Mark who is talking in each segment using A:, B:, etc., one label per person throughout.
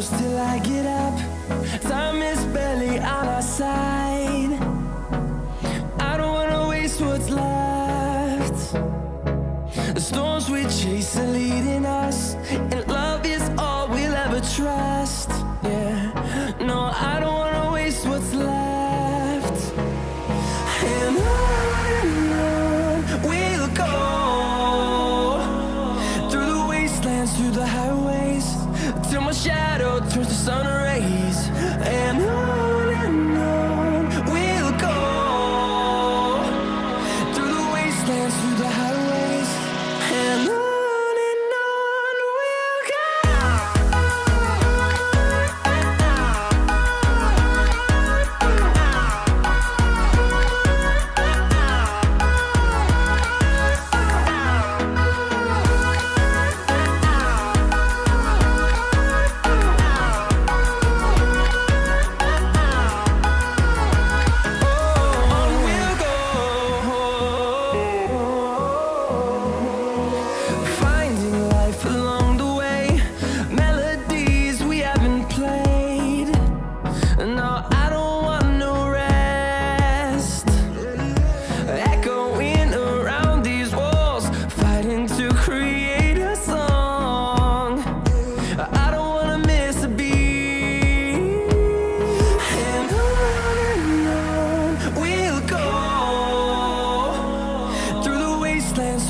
A: close till I get up. Time is barely on our side. I don't wanna waste what's left. The storms we chase are leading us, and love is all we'll ever trust. Yeah, no, I don't wanna waste what's left. And on we'll go, through the wastelands, through the highways, till my shadow turns to sun rays. And on we'll go, through the wastelands, through the highways, and on we'll go.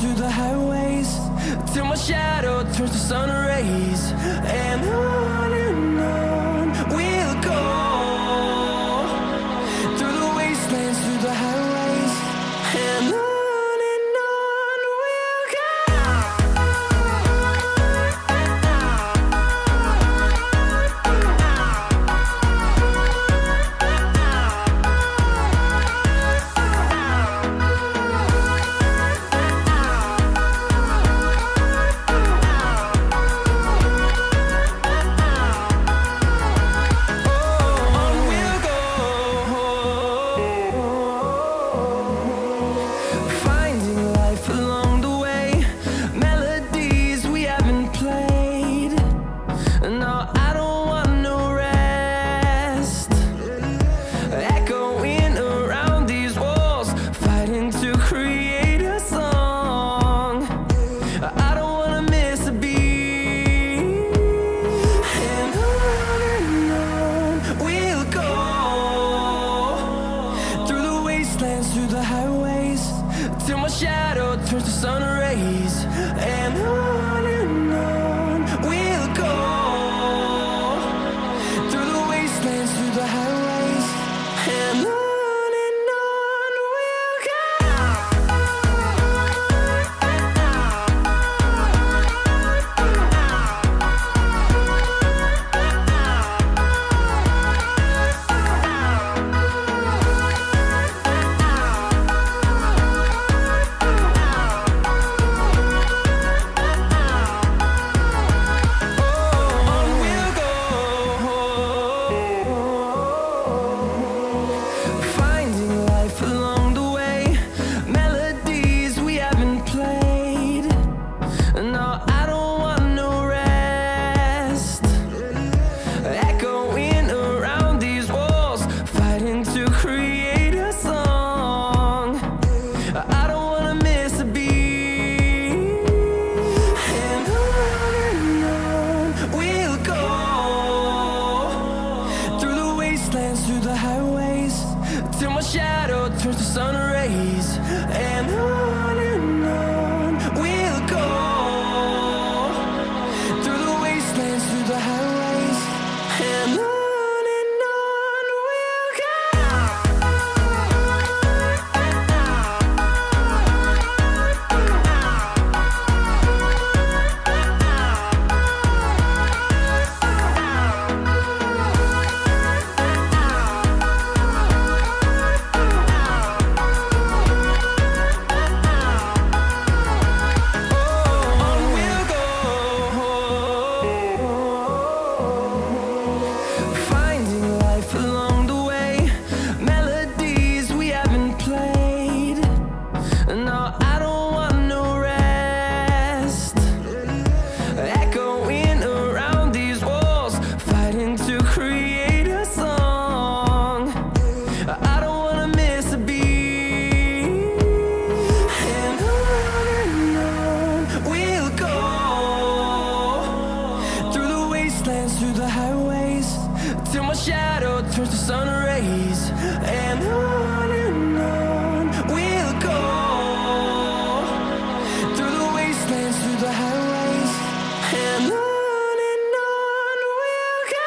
A: Through the highways, till my shadow turns to sun rays. And on we'll go, through the wastelands, through the highways, and on we'll go. Through the highways, till my shadow turns to sun rays. And on we'll go, through the wastelands, through the highways, and on we'll go. Through the highways, till my shadow turns to sun rays. And on we'll go, through the wastelands, through the highways, and on we'll go. sun rays, and on we'll go, through the wastelands, through the highways, and on we'll go.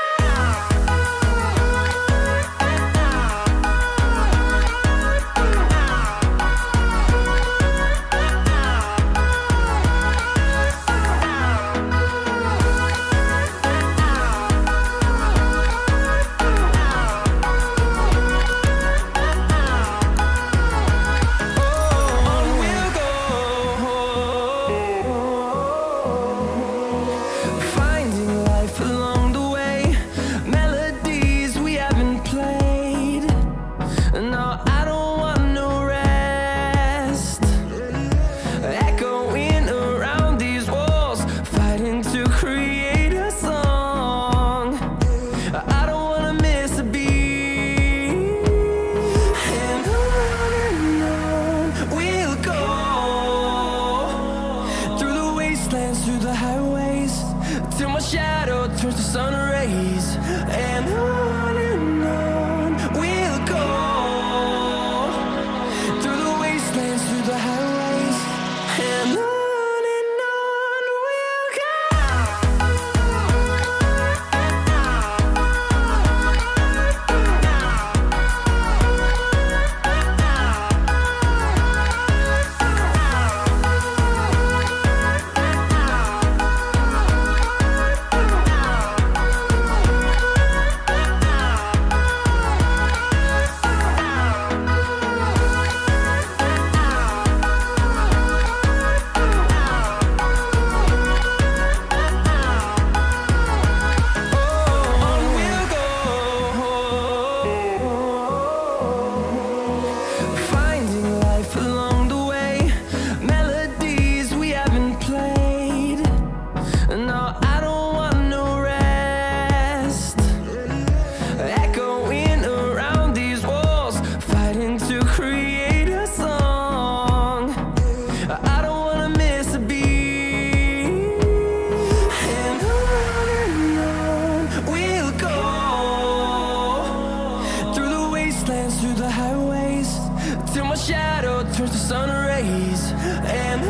A: Through the highways, till my shadow turns to sun rays, and on we'll go, through the wastelands, through the highways, and on we'll go. Through the highways, till my shadow turns to sun rays, and